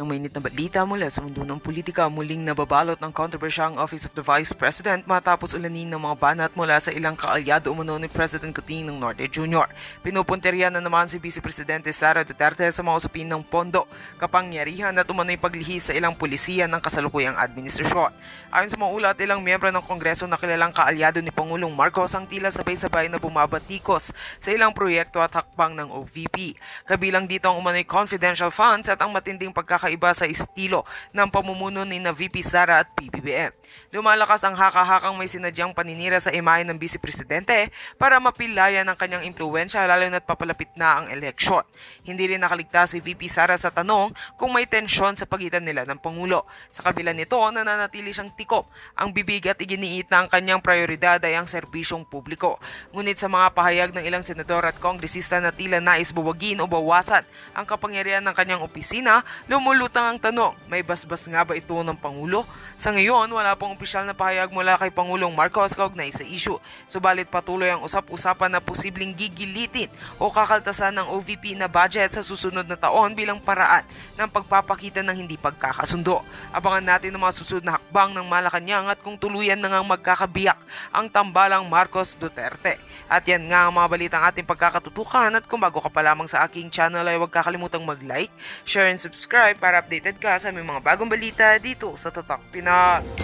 Nang mainit na balita mula sa mundo ng politika, muling nababalot ng kontrobersya ang Office of the Vice President matapos ulanin ng mga banat mula sa ilang kaalyado umano ni President Coutinho Norte Jr. Pinupunteriya na naman si Vice Presidente Sara Duterte sa mga usapin ng pondo, kapangyarihan at umano'y paglihis sa ilang pulisiya ng kasalukuyang administrasyon. Ayon sa mga ulat, ilang miyembro ng Kongreso na kilalang kaalyado ni Pangulong Marcos ang tila sabay-sabay na bumabatikos sa ilang proyekto at hakbang ng OVP. Kabilang dito ang umano'y confidential funds at ang matinding pagkakaiba sa estilo ng pamumuno ni na VP Sara at PBBM. Lumalakas ang haka-hakang may sinadyang paninira sa imahe ng Vice Presidente para mapilayan ang kanyang impluwensya lalo na't papalapit na ang eleksyon. Hindi rin nakaligtas si VP Sara sa tanong kung may tensyon sa pagitan nila ng Pangulo. Sa kabila nito, nananatili siyang tikom ang bibig at iginiit na ang kanyang prioridad ay ang serbisyong publiko. Ngunit sa mga pahayag ng ilang senador at kongresista na tila nais buwagin o bawasan ang kapangyarihan ng kanyang opisina, lumulutang ang tanong, may basbas nga ba ito ng Pangulo? Sa ngayon, wala pong opisyal na pahayag mula kay Pangulong Marcos kaugnay sa issue. Subalit patuloy ang usap-usapan na posibleng gigilitin o kakaltasan ng OVP na budget sa susunod na taon bilang paraan ng pagpapakita ng hindi pagkakasundo. Abangan natin ang mga susunod na hakbang ng Malacanang at kung tuluyan na ngang magkakabiyak ang tambalang Marcos Duterte. At yan nga ang mga balitang ating pagkakatutukan at kung bago ka pa lamang sa aking channel ay huwag kakalimutang mag-like, share and subscribe para updated ka sa may mga bagong balita dito sa Tatak Pinas.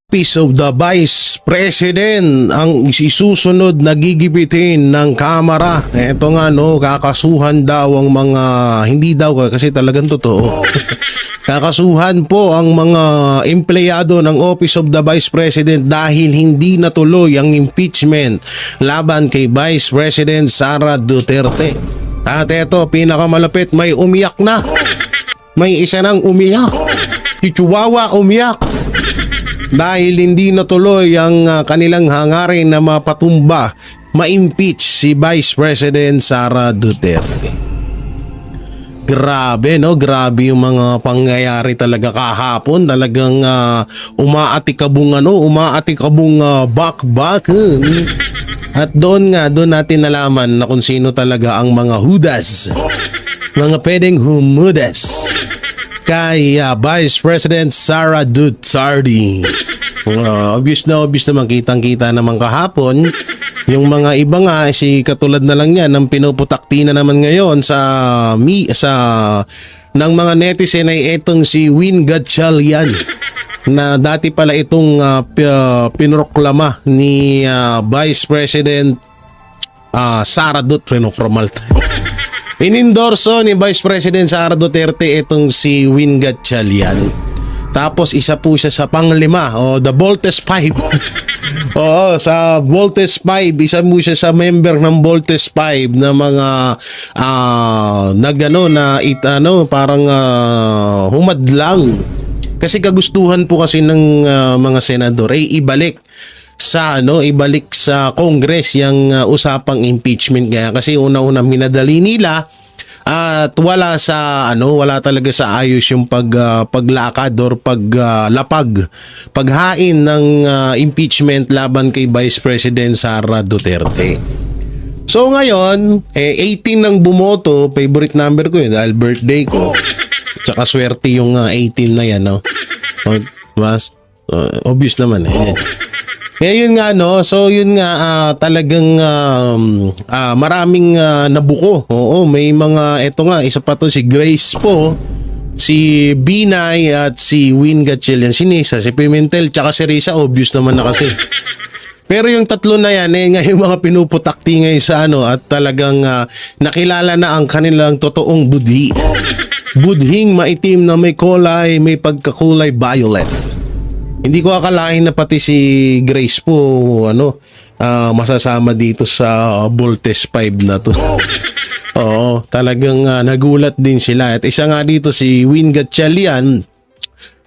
Office of the Vice President ang isusunod na gigipitin ng Kamara. Ito nga kakasuhan daw ang mga, hindi daw kasi talagang totoo. Kakasuhan po ang mga empleyado ng Office of the Vice President dahil hindi natuloy ang impeachment laban kay Vice President Sara Duterte. At ito, pinakamalapit, may umiyak na. May isa nang umiyak. Si Chihuahua umiyak. Dahil hindi natuloy ang kanilang hangarin na mapatumba, ma-impeach si Vice President Sara Duterte. Grabe grabe yung mga pangyayari talaga kahapon. Talagang umaatikabong bakbak. At doon natin nalaman na kung sino talaga ang mga hudas, mga pwedeng humudas kay Vice President Sara Duterte. Obvious naman, kitang-kita naman kahapon. Yung mga iba nga, katulad na lang yan, ang pinuputakti na naman ngayon ng mga netizen ay etong si Win Gatchalian na dati pala itong pinroklama ni Vice President Sara Duterte. Inendorso ni Vice President Sara Duterte itong si Win Gatchalian. Tapos isa po siya sa panglima, the Voltes 5. Oo, sa Voltes 5, isa po siya sa member ng Voltes 5 na mga parang humadlang. Kasi kagustuhan po kasi ng mga senador ay ibalik sa Congress yung usapang impeachment, kaya kasi una-una minadali nila at wala talaga sa ayos yung paglakad or paghain ng impeachment laban kay Vice President Sara Duterte. So ngayon, 18 nang bumoto, favorite number ko yun dahil birthday ko. Tsaka swerte yung 18 na yan, obvious naman Kaya yun nga so yun nga talagang maraming nabuko. Oo, may mga isa pa to si Grace po, si Binay at si Win Gatchalian, si Nisa, si Pimentel, tsaka si Risa, obvious naman na kasi. Pero yung tatlo na yan nga yung mga pinuputakti ngayon sa at talagang nakilala na ang kanilang totoong budhi. Budhing maitim na may pagkakulay violet. Hindi ko akalain na pati si Grace po masasama dito sa Voltes 5 na to. Oo, talagang nagulat din sila. At isa nga dito si Win Gatchalian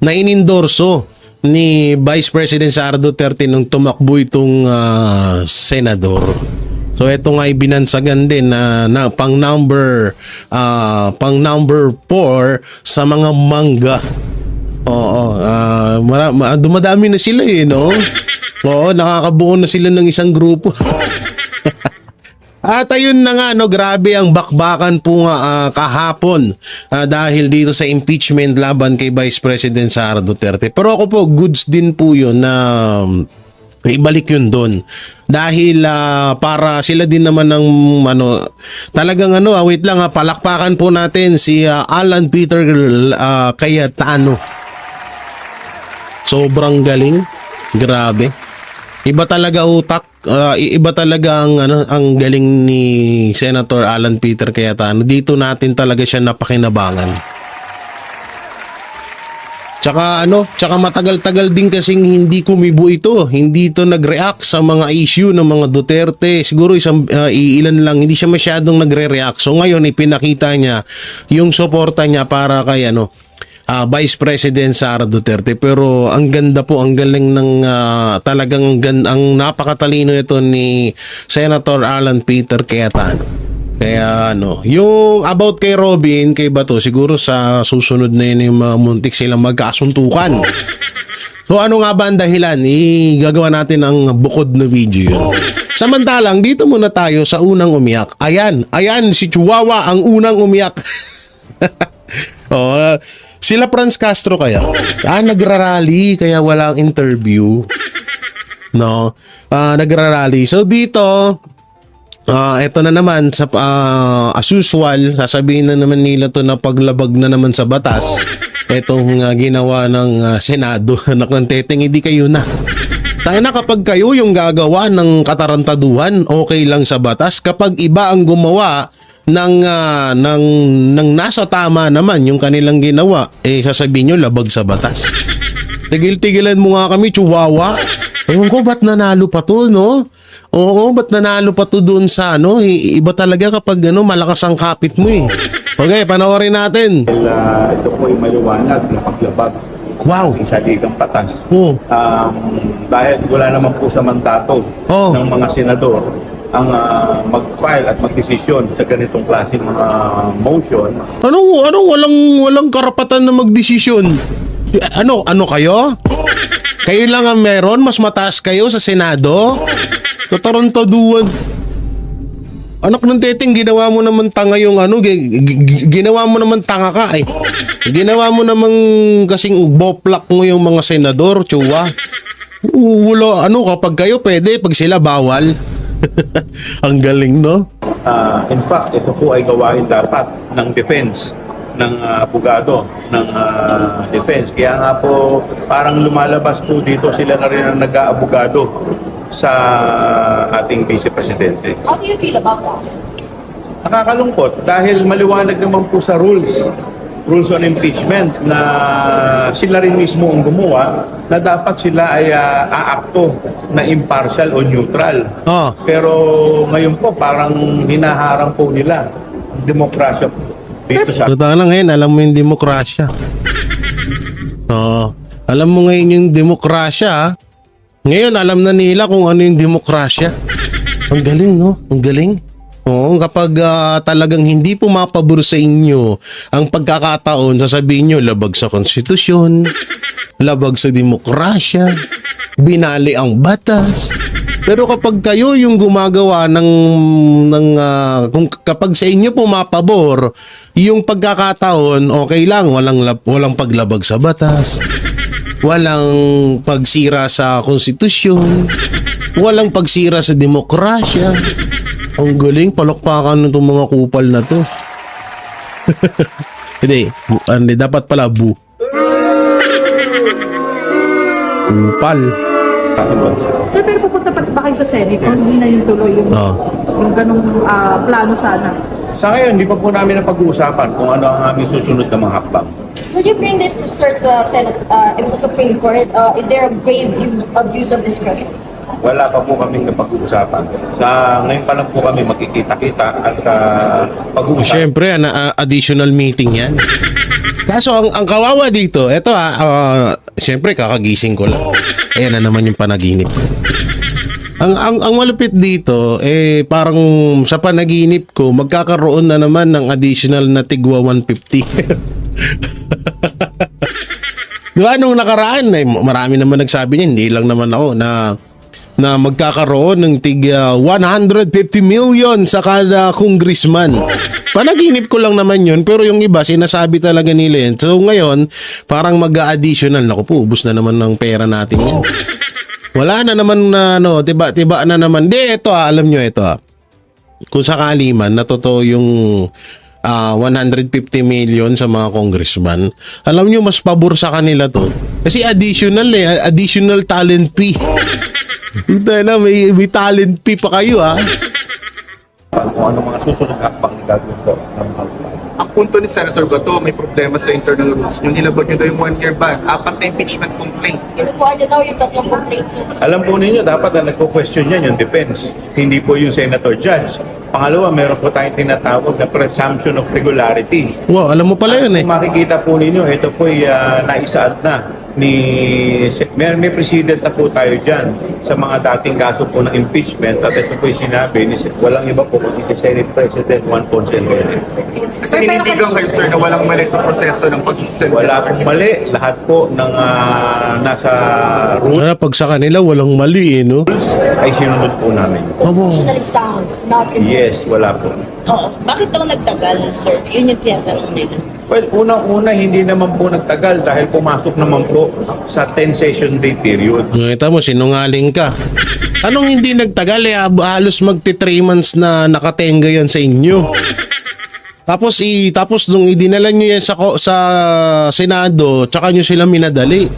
na inendorso ni Vice President Sara Duterte nung tumakbo itong senador. So ito nga ibinansagan din na pang number 4 sa mga mangga. Oo, dumadami na sila eh, no? Oo, nakakabuo na sila ng isang grupo. At ayun na nga, no, grabe ang bakbakan po nga kahapon dahil dito sa impeachment laban kay Vice President Sara Duterte. Pero ako po, goods din po yun na ibalik yun doon. Dahil para sila din naman ng talagang wait lang palakpakan po natin si Alan Peter Cayetano. Sobrang galing. Grabe. Iba talaga utak, iba talaga ang galing ni Senator Alan Peter Cayetano. Dito natin talaga siya napakinabangan. Tsaka matagal-tagal din kasing hindi kumibo ito. Hindi ito nag-react sa mga issue ng mga Duterte. Siguro ilan lang, hindi siya masyadong nagre-react. So ngayon ipinakita niya yung suporta niya para kay Vice President Sara Duterte. Pero ang ganda po, ang galing ng talagang ang napakatalino ito ni Senator Alan Peter Cayetano. Kaya yung about kay Robin, kay Bato, siguro sa susunod na yun yung muntik silang magkasuntukan. So ano nga ba ang dahilan? Gagawa natin ang bukod na video yun. Samantalang dito muna tayo sa unang umiyak. Ayan si Chihuahua ang unang umiyak. Sila Franz Castro kaya? Nagrarally kaya walang interview. No? Nagrarally. So dito, eto na naman sa as usual, sasabihin na naman nila to na paglabag na naman sa batas. Etong ginawa ng Senado. Anak ng teteng, hindi kayo na. Tayo na kapag kayo yung gagawa ng katarantaduhan, okay lang sa batas. Kapag iba ang gumawa ng nasa tama naman yung kanilang ginawa, sasabihin nyo labag sa batas. Tigil-tigilan mo nga kami, Chihuahua. Ewan ko, ba't nanalo pa to, no? Oo, ba't nanalo pa to doon sa iba talaga kapag malakas ang kapit mo eh. Okay, panoorin natin. Ito po ay maliwanag na paglabag. Wow. Sa ligang batas. Oh. Dahil wala naman po sa mandato ng mga senador ang mag-file at mag-desisyon sa ganitong klaseng mga motion. Anong walang karapatan na mag-desisyon? Ano kayo? Kayo lang ang meron? Mas mataas kayo sa Senado? Tatarantaduan. Anak ng teteng, ginawa mo naman tanga yung ginawa mo naman tanga ka eh. Ginawa mo naman kasing boplak mo yung mga senador, Chua. Wala, kapag kayo pwede, pag sila bawal. Ang galing, no? In fact, ito po ay gawain dapat ng defense, ng abogado, ng defense. Kaya nga po, parang lumalabas po dito sila na rin ang nag-aabogado sa ating Vice Presidente. How do you feel about that? Nakakalungkot dahil maliwanag naman po sa rules on impeachment na sila rin mismo ang gumawa na dapat sila ay aakto na impartial o neutral. Pero ngayon po parang hinaharang po nila ang demokrasya dito sa... Totoo lang ngayon, alam mo yung demokrasya. Alam mo ngayon yung demokrasya. Ngayon, alam na nila kung ano yung demokrasya. Ang galing, no? Ang galing. Oo, kapag talagang hindi pumapabor sa inyo ang pagkakataon, sasabihin nyo, labag sa konstitusyon, labag sa demokrasya, binali ang batas. Pero kapag kayo yung gumagawa kapag sa inyo pumapabor, yung pagkakataon, okay lang, walang paglabag sa batas. Walang pagsira sa konstitusyon, walang pagsira sa demokrasya. Ang galing, palakpakan ng mga kupal na to. Hindi, dapat pala kupal. Sir, pero pupunta pa ba kayo sa Senate? Yes. Hindi na yung tuloy yung ganong plano sana? Sa ngayon, hindi pa po namin napag-uusapan kung ano ang aming susunod na mga hakbang. Will you bring this to Senate and sa Supreme Court? Is there a grave abuse of discretion? Wala pa po kaming napag-uusapan. Ngayon pa lang po kami magkikita-kita at pag-uusap. Siyempre, additional meeting yan. Kaso ang kawawa dito, eto siyempre kakagising ko lang. Ayan na naman yung panaginip ko. Ang malupit dito, parang sa panaginip ko, magkakaroon na naman ng additional na tigwa 150. Di ba nung nakaraan, marami naman nagsabi niya, hindi lang naman ako na magkakaroon ng tig 150 million sa kada congressman. Panaginip ko lang naman yun, pero yung iba sinasabi talaga nila yun. So ngayon, parang mag-a-additional. Naku po, ubus na naman ng pera natin yan. Wala na naman na tiba na naman. Di, ito alam nyo ito Kung sakali man, na totoo yung 150 million sa mga congressman, alam nyo, mas pabor sa kanila to. Kasi additional talent fee. Ito na, may talent fee pa kayo Kung ano mga susunod na hakbang na gagawin po ng House. Ang punto ni Senator Bato, may problema sa internal rules. Yung nilabag nyo daw yung 1-year ban, 4 na impeachment complaint. Kinukuha niya daw yung 3 complaints. Alam po ninyo, dapat na nagpo-question yan yung defense, hindi po yung senator judge. Pangalawa, meron po tayong tinatawag na presumption of regularity. Wow, alam mo pala yun Kung makikita po ninyo, ito po ay naisaad na may precedent na po tayo dyan sa mga dating kaso po ng impeachment, at ito po yung sinabi walang iba po kundi si Senate President Juan Ponce Enrile. Kasi ninindigan kayo, sir, na walang mali sa proseso ng pag-send. Wala pong mali, lahat po ng nasa rules Pag sa kanila, walang mali no? ay sinunod po namin. Constitutionally sound, not in Yes, wala po. Oo. Bakit daw nagtagal, sir? Yun yung tinatanong nila. Well, unang-una, hindi naman po nagtagal dahil pumasok naman po sa 10 session day period. Ngita mo, sinungaling ka. Anong hindi nagtagal halos magti 3 months na nakatenga yan sa inyo. Tapos nung idinala nyo yan sa Senado, tsaka nyo sila minadali.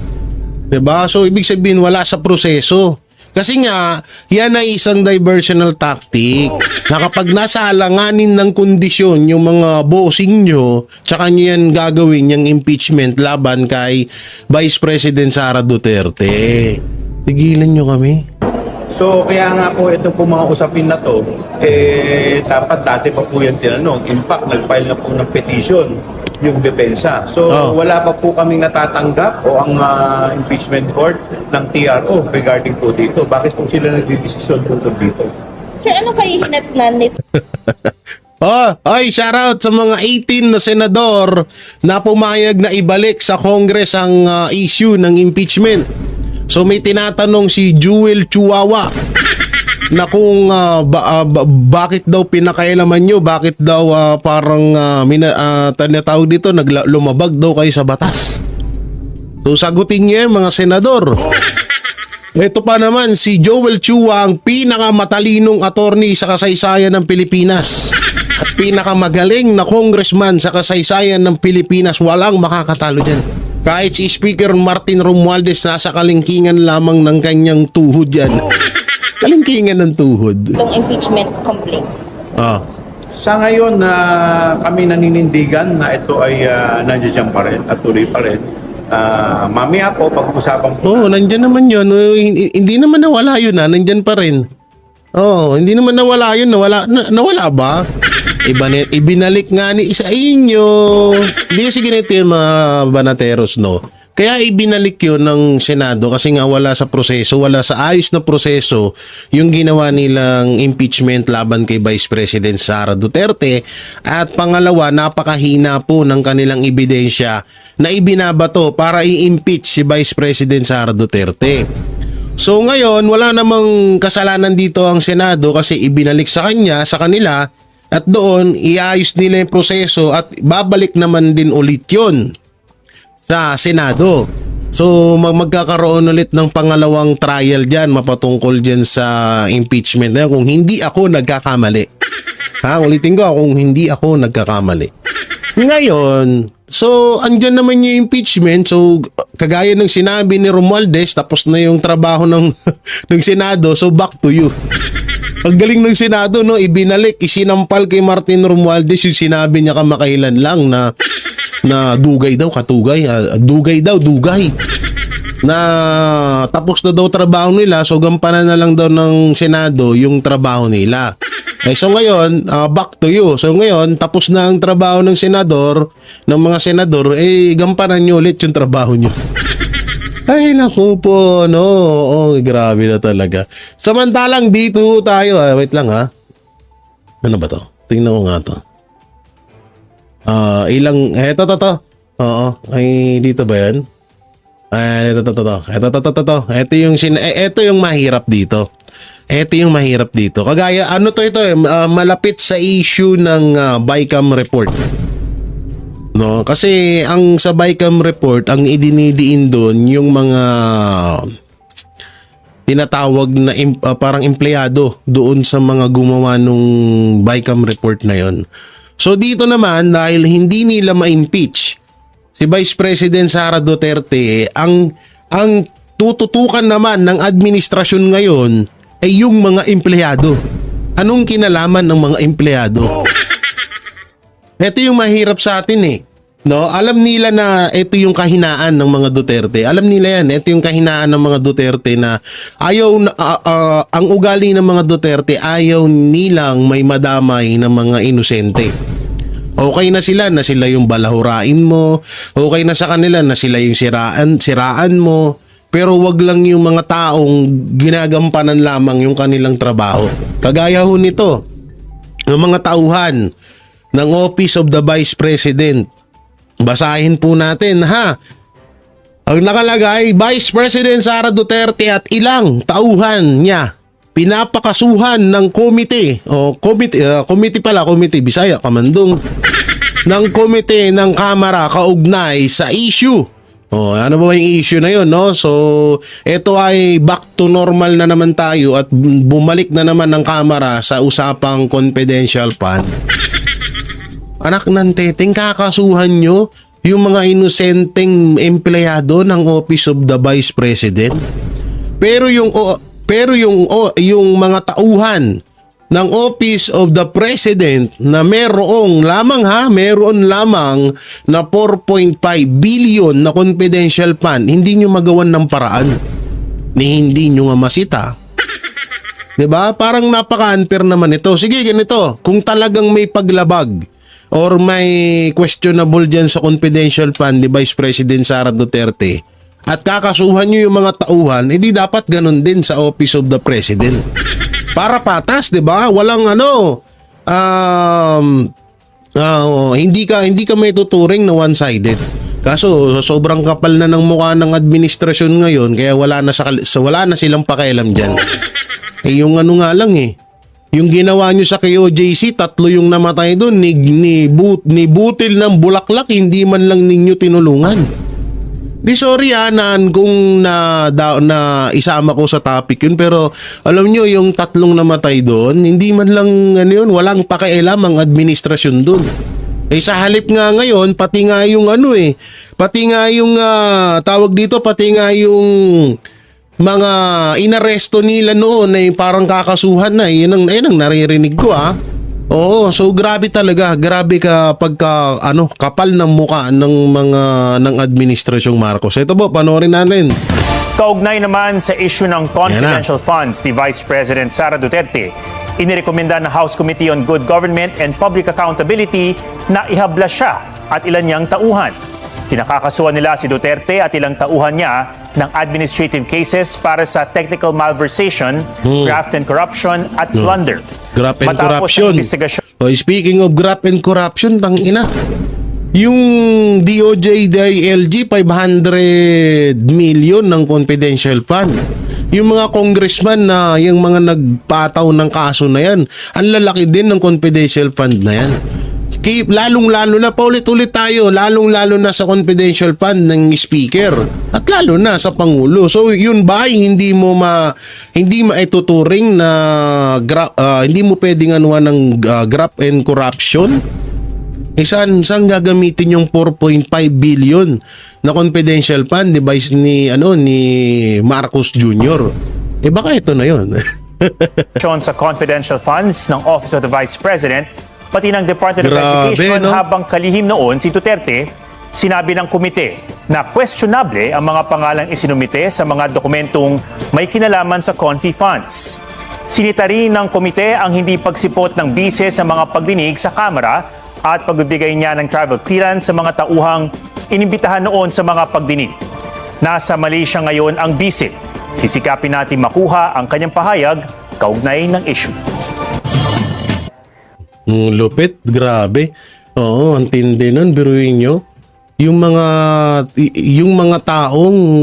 'Di ba? So ibig sabihin wala sa proseso. Kasi nga, yan ay isang diversional tactic na kapag nasa alanganin ng kondisyon yung mga bossing nyo, tsaka nyo yan gagawin yung impeachment laban kay Vice President Sara Duterte. Tigilan nyo kami. So, kaya nga po ito po mga usapin na to, dapat dati pa po yan tinanong. In fact, nag-file na po ng petition yung depensa. So, wala pa po kaming natatanggap o ang impeachment court ng TRO regarding po dito. Bakit po sila nagdidesisyon tungkol dito? Sir, ano kayo hinatnan nito? Shoutout sa mga 18 na senador na pumayag na ibalik sa Congress ang issue ng impeachment. So may tinatanong si Jewel Chihuahua na kung bakit daw pinakailaman nyo, bakit daw parang tinatawag dito, lumabag daw kayo sa batas. So sagutin niya mga senador. Ito pa naman, si Joel Chua ang pinakamatalinong attorney sa kasaysayan ng Pilipinas at pinakamagaling na congressman sa kasaysayan ng Pilipinas. Walang makakatalo dyan. Kahit si Speaker Martin Romualdez nasa kalingkingan lamang ng kanyang tuhod yan. Kalingkingan ng tuhod. Itong impeachment complaint. Sa ngayon na kami naninindigan na ito ay nandiyan pa rin at tuloy pa rin. Mamaya po, pag-usapan po. Nandyan naman yun. Hindi naman nawala yun nandyan pa rin. Hindi naman nawala yun. Nawala ba? Ibinalik nga ni isa inyo. Hindi sige na ito yung mga banateros, no? Kaya ibinalik yun ng Senado kasi nga wala sa proseso, wala sa ayos na proseso yung ginawa nilang impeachment laban kay Vice President Sara Duterte. At pangalawa, napakahina po ng kanilang ebidensya na ibinabato para i-impeach si Vice President Sara Duterte. So ngayon, wala namang kasalanan dito ang Senado kasi ibinalik sa kanila at doon iayos nila yung proseso at babalik naman din ulit yun sa Senado. So magkakaroon ulit ng pangalawang trial dyan mapatungkol dyan sa impeachment na kung hindi ako nagkakamali. Ulitin ko kung hindi ako nagkakamali. Ngayon, so andyan naman yung impeachment. So kagaya ng sinabi ni Romualdez, tapos na yung trabaho ng Senado. So back to you. Ang galing ng Senado, no, ibinalik, isinampal kay Martin Romualdez yung sinabi niya kamakailan lang na dugay daw, katugay, dugay. Na tapos na daw trabaho nila, so gampanan na lang daw ng Senado yung trabaho nila. So ngayon, back to you. So ngayon, tapos na ang trabaho ng mga senador, gampanan nyo ulit yung trabaho nyo. Ay, naku po, no. Grabe na talaga. Samantalang dito tayo, wait lang ha. Ano ba to? Tingnan ko nga to. Eto. Oo, ay dito ba yan? Ito yung mahirap dito. Ito yung mahirap dito. Kagaya, malapit sa issue ng BICAM report. No, kasi ang sa BICAM report, ang idinidiin doon yung mga tinatawag na parang empleyado doon sa mga gumawa nung BICAM report na yon. So dito naman, dahil hindi nila ma-impeach si Vice President Sara Duterte, ang tututukan naman ng administrasyon ngayon ay yung mga empleyado. Anong kinalaman ng mga empleyado? Ito yung mahirap sa atin eh. No, alam nila na ito yung kahinaan ng mga Duterte. Alam nila yan, ito yung kahinaan ng mga Duterte na ang ugali ng mga Duterte, ayaw nilang may madamay ng mga inosente. Okay na sila yung balahurain mo. Okay na sa kanila na sila yung siraan mo. Pero wag lang yung mga taong ginagampanan lamang yung kanilang trabaho. Kagaya ho nito, yung mga tauhan ng Office of the Vice President. Basahin po natin ha. Ang nakalagay, Vice President Sara Duterte at ilang tauhan niya pinapakasuhan ng komite Bisaya, Kamandong, ng komite ng Kamara kaugnay sa issue. Ano ba yung issue na yun, no? So, ito ay back to normal na naman tayo at bumalik na naman ng Kamara sa usapang confidential fund. Anak ng teteng, kakasuhan nyo yung mga inosenteng empleyado ng Office of the Vice President. Pero yung mga tauhan ng Office of the President na meron lamang na 4.5 billion na confidential fund, hindi nyo magawan ng paraan ni hindi nyo nga masita. 'Di ba? Parang napaka-unfair naman ito. Sige, ganito, kung talagang may paglabag or may questionable dyan sa confidential fund ni Vice President Sara Duterte at kakasuhan nyo yung mga tauhan, edi dapat ganun din sa Office of the President. Para patas, 'di ba? Walang hindi ka may tuturing na one-sided. Kaso sobrang kapal na ng mukha ng administrasyon ngayon kaya wala na silang pakialam diyan. Yung nga lang yung ginawa nyo sa KOJC, 3 yung namatay doon, ni butil ng bulaklak, hindi man lang ninyo tinulungan. Di sorry kung na isama ko sa topic yun, pero alam nyo yung 3 namatay doon, hindi man lang walang pakialam ang administrasyon doon. Sa halip nga ngayon, pati nga yung mga inaresto nila noon ay parang kakasuhan na. Yun ang naririnig ko Oo, so grabe talaga. Grabe kapal ng muka ng administrasyong Marcos. Ito po, panoorin natin. Kaugnay naman sa issue ng confidential funds ni Vice President Sara Duterte, inirekomenda ng House Committee on Good Government and Public Accountability na ihabla siya at ilan niyang tauhan. Pinakakasuhan nila si Duterte at ilang tauhan niya ng administrative cases para sa technical malversation, graft and corruption at plunder. Graft and Matapos corruption. ang investigasyon, Speaking of graft and corruption, tangina. Yung DOJ DILG 500 million ng confidential fund. Yung mga congressman na yung mga nagpataw ng kaso na yan, ang lalaki din ng confidential fund na yan. Lalong-lalo na, paulit-ulit tayo, lalong-lalo na sa confidential fund ng speaker at lalo na sa Pangulo. So yun ba hindi mo maituturing na hindi mo pwedeng ng graft and corruption? Saan gagamitin yung 4.5 billion na confidential fund ni Marcos Jr.? Baka ito na yun. sa confidential funds ng Office of the Vice President, pati ng Department of Grabe, Education, no? habang kalihim noon si Duterte, sinabi ng komite na questionable ang mga pangalang isinumite sa mga dokumentong may kinalaman sa Confi funds. Sinita rin ng komite ang hindi pagsipot ng bise sa mga pagdinig sa Kamara at pagbibigay niya ng travel clearance sa mga tauhang inimbitahan noon sa mga pagdinig. Nasa Malaysia ngayon ang bise. Sisikapin natin makuha ang kanyang pahayag kaugnay ng issue. Lupit, grabe. Oo, ang tindi nun, biruin nyo. yung mga taong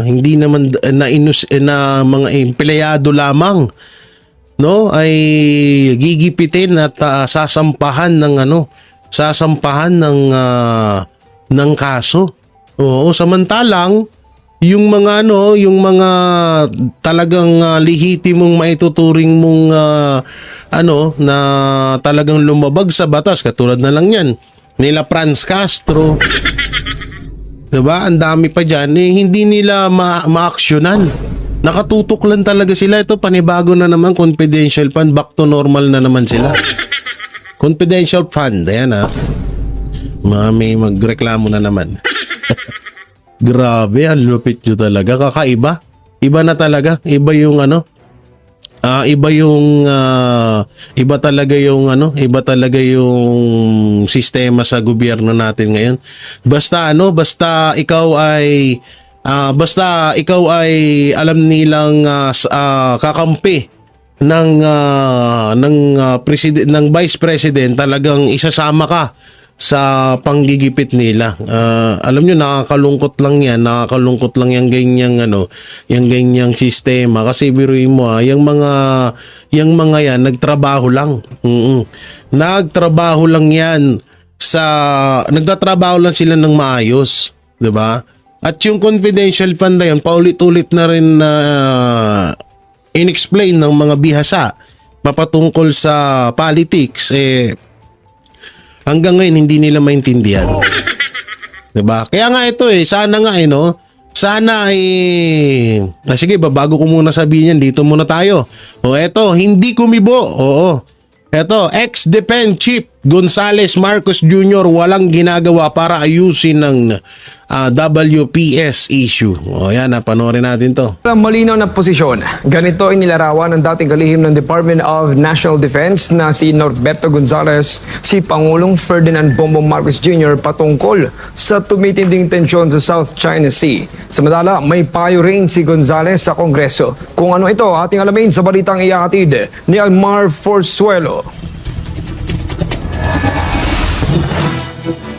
hindi naman na mga empleyado lamang, no, ay gigipitin at sasampahan ng kaso. Oo, samantalang yung mga talagang lehitimong maituturing mong na talagang lumabag sa batas, katulad na lang yan nila Franz Castro, diba? Ang dami pa dyan, hindi nila ma-actionan. Nakatutok lang talaga sila. Ito, panibago na naman, confidential fund, back to normal na naman sila. Confidential fund, ayan may magreklamo na naman. Grabe, ang lupit nyo talaga. Kakaiba. Iba na talaga. Iba talaga yung sistema sa gobyerno natin ngayon. Basta ikaw ay alam nilang kakampi ng vice president, talagang isasama ka sa panggigipit nila. Alam nyo, nakakalungkot lang yung ganyang sistema, kasi biruin mo yung mga yan nagtrabaho lang. Nagtrabaho lang sila ng maayos, 'di ba? At yung confidential fund na yan, paulit-ulit na rin inexplain ng mga bihasa mapatungkol sa politics, hanggang ngayon hindi nila maintindihan. 'Di ba? Kaya nga ito sige, bago ko muna sabihin yan, dito muna tayo. Eto, hindi kumibo. Eto, ex-Depen Chief Gonzales Marcos Jr. walang ginagawa para ayusin ng WPS issue. Yan, panoorin natin to. Malinaw na posisyon. Ganito inilarawan ng dating kalihim ng Department of National Defense na si Norberto Gonzales, si Pangulong Ferdinand Bongbong Marcos Jr. patungkol sa tumitinding tensyon sa South China Sea. Samantala, may payo rin si Gonzales sa Kongreso. Kung ano ito, ating alamin sa balitang iakatid ni Almar Forzuelo.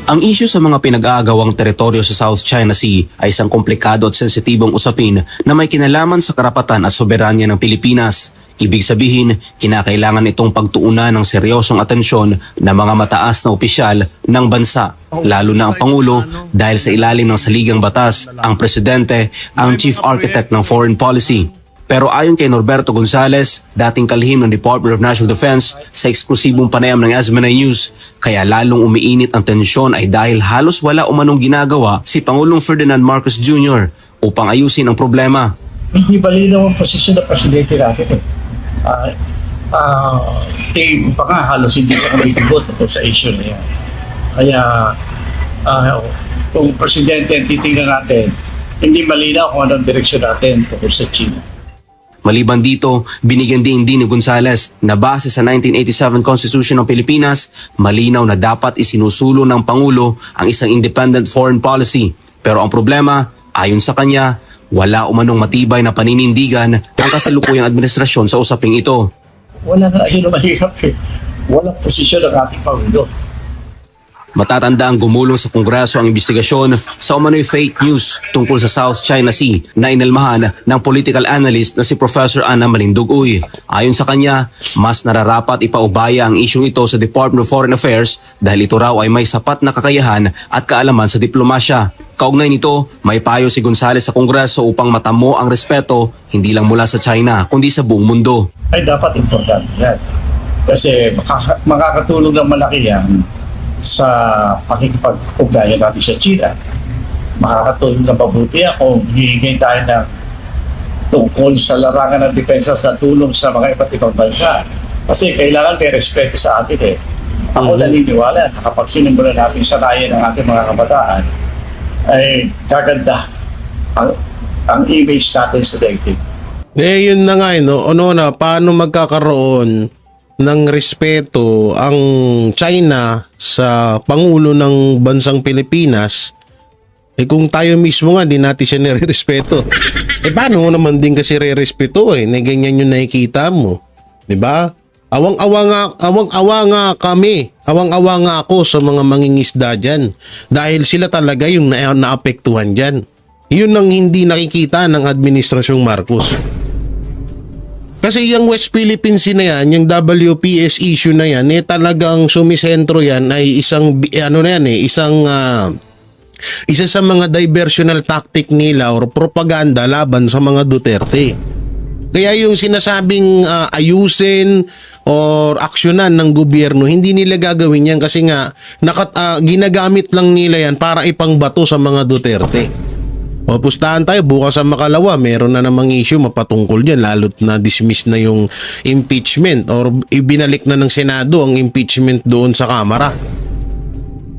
Ang issue sa mga pinag-aagawang teritoryo sa South China Sea ay isang komplikado at sensitibong usapin na may kinalaman sa karapatan at soberanya ng Pilipinas. Ibig sabihin, kinakailangan itong pagtuunan ng seryosong atensyon ng mga mataas na opisyal ng bansa, lalo na ang Pangulo, dahil sa ilalim ng saligang batas, ang Presidente ang Chief Architect ng Foreign Policy. Pero ayon kay Norberto Gonzales, dating kalihim ng Department of National Defense, sa eksklusibong panayam ng SMNI News, kaya lalong umiinit ang tensyon ay dahil halos wala umanong ginagawa si Pangulong Ferdinand Marcos Jr. upang ayusin ang problema. Hindi balinaw ang posisyon ng presidente natin. Team pa nga, halos hindi sa committee tungkol sa issue na yan. Kaya kung presidente ang titingnan natin, hindi malinaw kung anong direksyon natin tungkol sa China. Maliban dito, binigyan din ni Gonzales na base sa 1987 Constitution ng Pilipinas, malinaw na dapat isinusulong ng Pangulo ang isang independent foreign policy. Pero ang problema, ayon sa kanya, wala umanong matibay na paninindigan ang kasalukuyang administrasyon sa usaping ito. Wala na yun na mahirap Walang posisyon ng ating Pangulo. Matatanda ang gumulong sa Kongreso ang investigasyon sa umano'y fake news tungkol sa South China Sea na inalmahan ng political analyst na si Professor Ana Malindugoy. Ayon sa kanya, mas nararapat ipaubaya ang isyong ito sa Department of Foreign Affairs dahil ito raw ay may sapat na kakayahan at kaalaman sa diplomasya. Kaugnay nito, may payo si Gonzales sa Kongreso upang matamo ang respeto hindi lang mula sa China kundi sa buong mundo. Ay dapat importante yan. Kasi makakatulong ng malaki yan sa pakikipag-ugnayan natin sa China. Makakatulong ng mabuti kung hihingin tayo ng tungkol sa larangan ng depensa na tulong sa mga iba't ibang bansa. Kasi kailangan may respeto sa atin Ako naniniwala na kapag sinimulan natin sanayan ng ating mga kabataan, ay gaganda ang image natin sa daigdig. Yun na nga paano magkakaroon ng respeto ang China sa Pangulo ng bansang Pilipinas kung tayo mismo nga di natin siya nire-respeto. Paano mo naman din kasi re-respeto na ganyan yung nakikita mo, di ba? Awang-awa nga kami. Awang-awa nga ako sa mga mangingisda dyan. Dahil sila talaga yung naapektuhan dyan. Yun ang hindi nakikita ng Administrasyong Marcos. Kasi yung West Philippine Sea na yan, yung WPS issue na yan, talagang sumisentro yan ay isang, isa sa mga diversional tactic nila or propaganda laban sa mga Duterte. Kaya yung sinasabing ayusin or aksyonan ng gobyerno, hindi nila gagawin yan kasi nga ginagamit lang nila yan para ipangbato sa mga Duterte. O pustahan tayo, bukas sa Makalawa, meron na namang issue mapatungkol dyan, lalo't na dismiss na yung impeachment or ibinalik na ng Senado ang impeachment doon sa Kamara.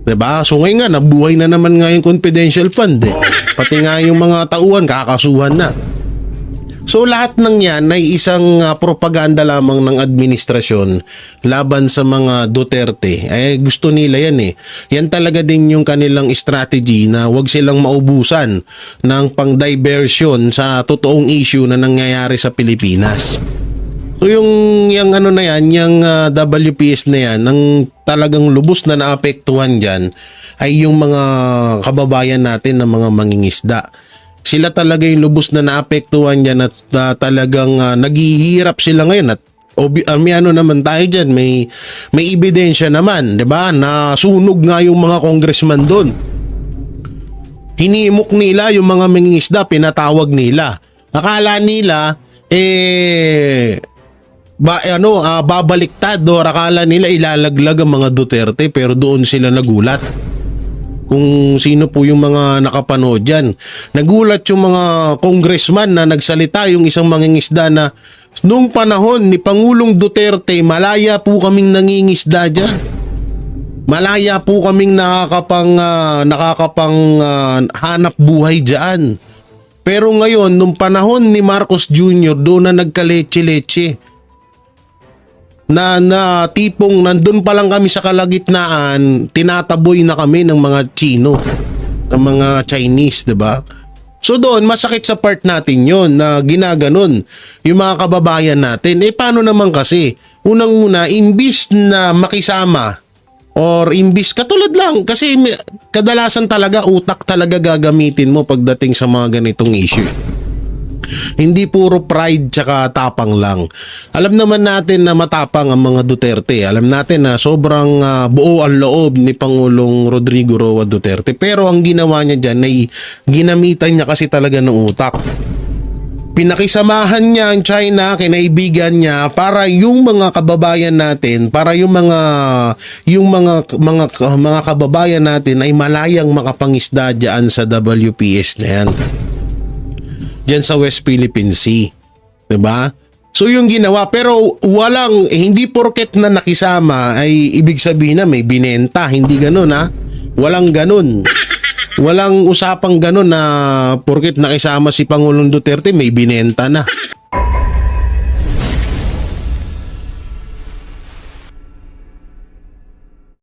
Diba? So ngayon nga, nabuhay na naman nga yung confidential fund. Pati nga yung mga tauhan, kakasuhan na. So lahat ng yan ay isang propaganda lamang ng administrasyon laban sa mga Duterte. Gusto nila yan . Yan talaga din yung kanilang strategy na wag silang maubusan ng pang-diversion sa totoong issue na nangyayari sa Pilipinas. So yung WPS na yan, ang talagang lubos na naapektuhan dyan ay yung mga kababayan natin na mga mangingisda. Sila talaga yung lubos na naapektuhan dyan at talagang naghihirap sila ngayon at may naman tayo dyan, may ebidensya naman, 'di ba? Na sunog nga yung mga congressman doon. Hinimok nila yung mga mangingisda, pinatawag nila. Akala nila babaliktad o akala nila ilalaglag ang mga Duterte, pero doon sila nagulat. Kung sino po yung mga nakapanood dyan. Nagulat yung mga congressman na nagsalita, yung isang mangingisda na nung panahon ni Pangulong Duterte, malaya po kaming nangingisda dyan. Malaya po kaming hanap buhay dyan. Pero ngayon, nung panahon ni Marcos Jr., doon na nagkaleche-leche. Na tipong nandun pa lang kami sa kalagitnaan, tinataboy na kami ng mga Chino, ng mga Chinese, 'di ba? So doon masakit sa part natin 'yon na ginaganon yung mga kababayan natin. Paano naman kasi? Unang-una, imbis na makisama or imbis katulad lang kasi kadalasan talaga utak talaga gagamitin mo pagdating sa mga ganitong issue. Hindi puro pride tsaka tapang lang. Alam naman natin na matapang ang mga Duterte. Alam natin na sobrang buo ang loob ni Pangulong Rodrigo Roa Duterte. Pero ang ginawa niya dyan ay ginamitan niya kasi talaga ng utak. Pinakisamahan niya ang China, kinaibigan niya para yung mga kababayan natin, para yung mga kababayan natin ay malayang makapangisda diyan sa WPS na yan. Diyan sa West Philippine Sea. 'Di ba? So yung ginawa, pero hindi porket na nakisama ay ibig sabihin na may binenta, hindi ganoon ha. Walang ganoon. Walang usapang ganoon na porket nakisama si Pangulong Duterte may binenta na.